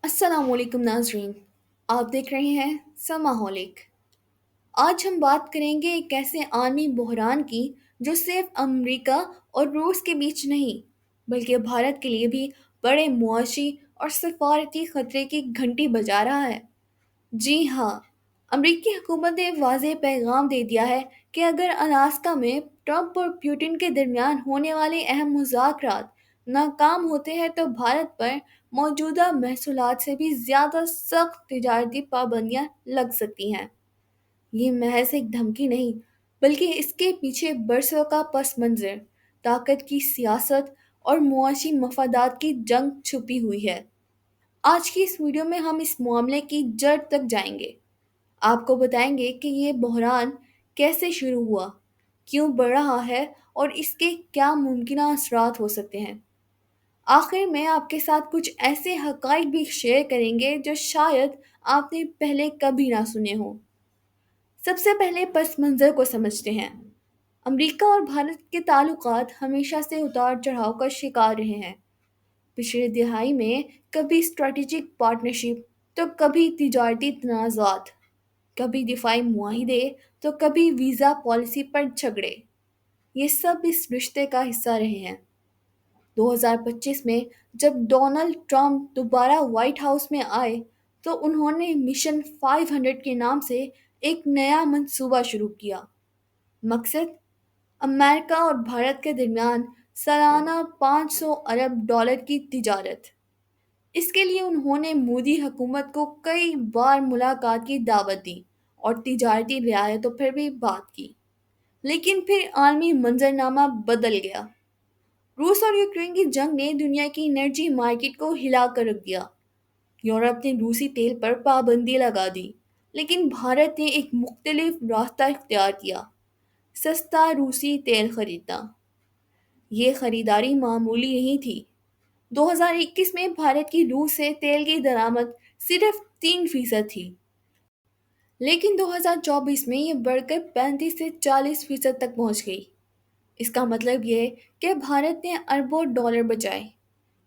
अस्सलाम वालेकुम नाजरीन। आप देख रहे हैं समाहोलिक। आज हम बात करेंगे एक ऐसे आलमी बहरान की जो सिर्फ अमेरिका और रूस के बीच नहीं बल्कि भारत के लिए भी बड़े मुआशी और सफारती खतरे की घंटी बजा रहा है। जी हाँ, अमरीकी हुकूमत ने वाज़ेह पैगाम दे दिया है कि अगर अलास्का में ट्रंप और पुतिन के दरमियान होने वाले अहम मुज़ाकरात नाकाम होते हैं तो भारत पर मौजूदा महसूलात से भी ज़्यादा सख्त तिजारती पाबंदियां लग सकती हैं। ये महज एक धमकी नहीं, बल्कि इसके पीछे बरसों का पस मंज़र, ताकत की सियासत और मुआशी मफादात की जंग छुपी हुई है। आज की इस वीडियो में हम इस मामले की जड़ तक जाएंगे। आपको बताएंगे कि ये बहरान कैसे शुरू हुआ, क्यों बढ़ रहा है और इसके क्या मुमकिन असरात हो सकते हैं। आखिर में आपके साथ कुछ ऐसे हकाइक भी शेयर करेंगे जो शायद आपने पहले कभी ना सुने हों। सबसे पहले पस मंज़र को समझते हैं। अमेरिका और भारत के ताल्लुकात हमेशा से उतार चढ़ाव का शिकार रहे हैं। पिछले दिहाई में कभी स्ट्रेटेजिक पार्टनरशिप तो कभी तिजारती तनाज़ात, कभी दिफाई मुआहिदे तो कभी वीज़ा पॉलिसी पर झगड़े। ये सब इस रिश्ते का हिस्सा रहे हैं। 2025 में जब डोनाल्ड ट्रंप दोबारा व्हाइट हाउस में आए तो उन्होंने मिशन 500 के नाम से एक नया मंसूबा शुरू किया। मकसद, अमेरिका और भारत के दरमियान सालाना 500 अरब डॉलर की तिजारत। इसके लिए उन्होंने मोदी हुकूमत को कई बार मुलाकात की दावत दी और तिजारती रियायतों पर भी बात की। लेकिन फिर आलमी मंजरनामा बदल गया। रूस और यूक्रेन की जंग ने दुनिया की एनर्जी मार्केट को हिला कर रख दिया। यूरोप ने रूसी तेल पर पाबंदी लगा दी, लेकिन भारत ने एक मुख्तलिफ रास्ता इख्तियार किया: सस्ता रूसी तेल खरीदना। ये खरीदारी मामूली नहीं थी। 2021 में भारत की रूस से तेल की दरामद सिर्फ 3% थी, लेकिन 2024 में ये बढ़कर 35 से 40% तक पहुंच गई। इसका मतलब ये कि भारत ने अरबों डॉलर बचाए,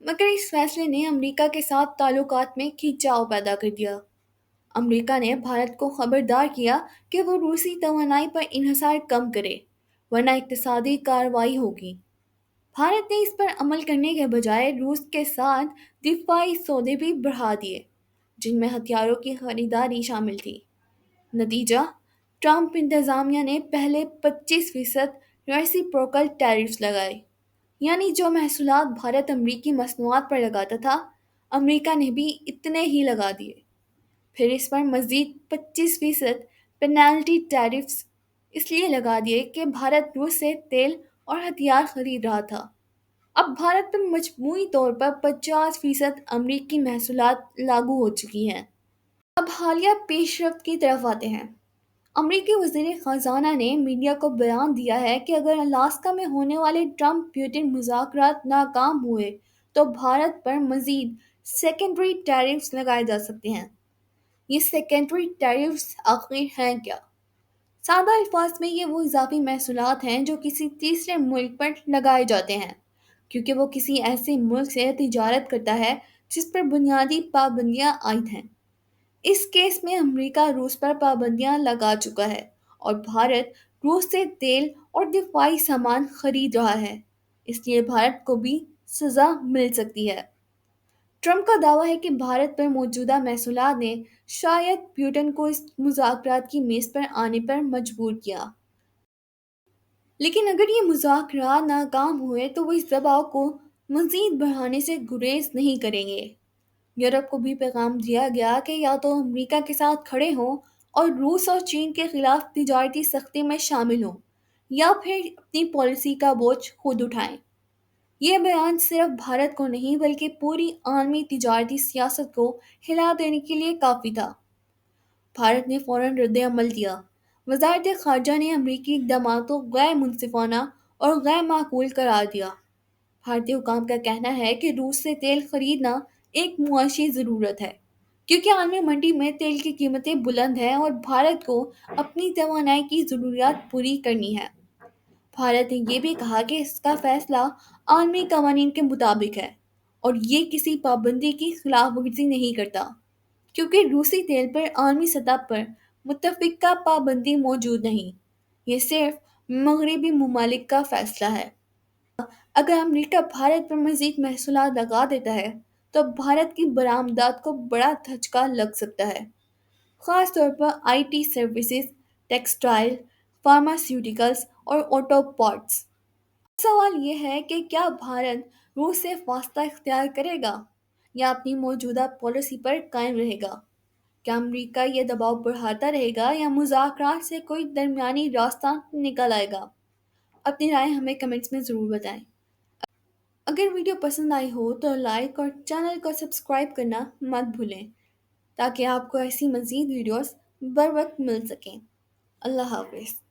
मगर इस फैसले ने अमेरिका के साथ ताल्लुकात में खिंचाव पैदा कर दिया। अमेरिका ने भारत को खबरदार किया कि वो रूसी तवानाई पर इन्हिसार कम करे, वरना इक्तसादी कार्रवाई होगी। भारत ने इस पर अमल करने के बजाय रूस के साथ दिफाई सौदे भी बढ़ा दिए, जिनमें हथियारों की खरीदारी शामिल थी। नतीजा, ट्रंप इंतज़ामिया ने पहले 25% रेसिप्रोकल टैरिफ्स लगाए, यानी जो महसूलात भारत अमरीकी मसनूआत पर लगाता था, अमेरिका ने भी इतने ही लगा दिए। फिर इस पर मज़ीद 25% पेनल्टी टैरिफ्स इसलिए लगा दिए कि भारत रूस से तेल और हथियार खरीद रहा था। अब भारत पर मजमूई तौर पर 50% अमरीकी महसूलात लागू हो चुकी हैं। अब हालिया पेशरफ्त की तरफ आते हैं। अमरीकी वज़ीर ख़ज़ाना ने मीडिया को बयान दिया है कि अगर अलास्का में होने वाले ट्रंप पुतिन मुज़ाकरात नाकाम हुए तो भारत पर मज़ीद सेकेंडरी टैरिफ्स लगाए जा सकते हैं। ये सेकेंडरी टैरिफ्स आखिर हैं क्या? सादा अल्फाज में ये वो इजाफी महसूलात हैं जो किसी तीसरे मुल्क पर लगाए जाते हैं, क्योंकि वो किसी ऐसे मुल्क से तिजारत करता है जिस पर बुनियादी पाबंदियां आयद हैं। इस केस में अमेरिका रूस पर पाबंदियां लगा चुका है और भारत रूस से तेल और दिफाई सामान खरीद रहा है, इसलिए भारत को भी सज़ा मिल सकती है। ट्रंप का दावा है कि भारत पर मौजूदा महसूलात ने शायद पुतिन को इस मुज़ाकरात की मेज़ पर आने पर मजबूर किया। लेकिन अगर ये मुज़ाकरात नाकाम हुए तो वो इस दबाव को मज़ीद बढ़ाने से गुरेज नहीं करेंगे। यूरोप को भी पैगाम दिया गया कि या तो अमेरिका के साथ खड़े हों और रूस और चीन के खिलाफ तिजारती सख्ती में शामिल हों, या फिर अपनी पॉलिसी का बोझ खुद उठाएं। ये बयान सिर्फ भारत को नहीं बल्कि पूरी आलमी तिजारती सियासत को हिला देने के लिए काफ़ी था। भारत ने फ़ौरन रद्द-ए-अमल दिया। वज़ारत ख़ारजा ने अमरीकी इक़दामात को गैर मुनसिफ़ाना और गैर माक़ूल करार दिया। भारतीय हुकाम का कहना है कि रूस से तेल खरीदना एक मुआशी ज़रूरत है, क्योंकि आलमी मंडी में तेल की कीमतें बुलंद हैं और भारत को अपनी तवानाई की ज़रूरियात पूरी करनी है। भारत ने ये भी कहा कि इसका फैसला आलमी कवानीन के मुताबिक है اور یہ کسی پابندی کی خلاف ورزی نہیں کرتا، کیونکہ روسی تیل پر عالمی سطح پر متفقہ پابندی موجود نہیں۔ یہ صرف مغربی ممالک کا فیصلہ ہے۔ اگر امریکہ بھارت پر مزید محصولات لگا دیتا ہے تو بھارت کی برآمدات کو بڑا دھچکا لگ سکتا ہے، خاص طور پر I T services, textile, pharmaceuticals اور آٹو پارٹس۔ سوال یہ ہے کہ کیا بھارت روس سے فاصلہ اختیار کرے گا یا اپنی موجودہ پالیسی پر قائم رہے گا؟ کیا امریکہ یہ دباؤ بڑھاتا رہے گا یا مذاکرات سے کوئی درمیانی راستہ نکل آئے گا؟ اپنی رائے ہمیں کمنٹس میں ضرور بتائیں۔ اگر ویڈیو پسند آئی ہو تو لائک اور چینل کو سبسکرائب کرنا مت بھولیں تاکہ آپ کو ایسی مزید ویڈیوز بر وقت مل سکیں۔ اللہ حافظ۔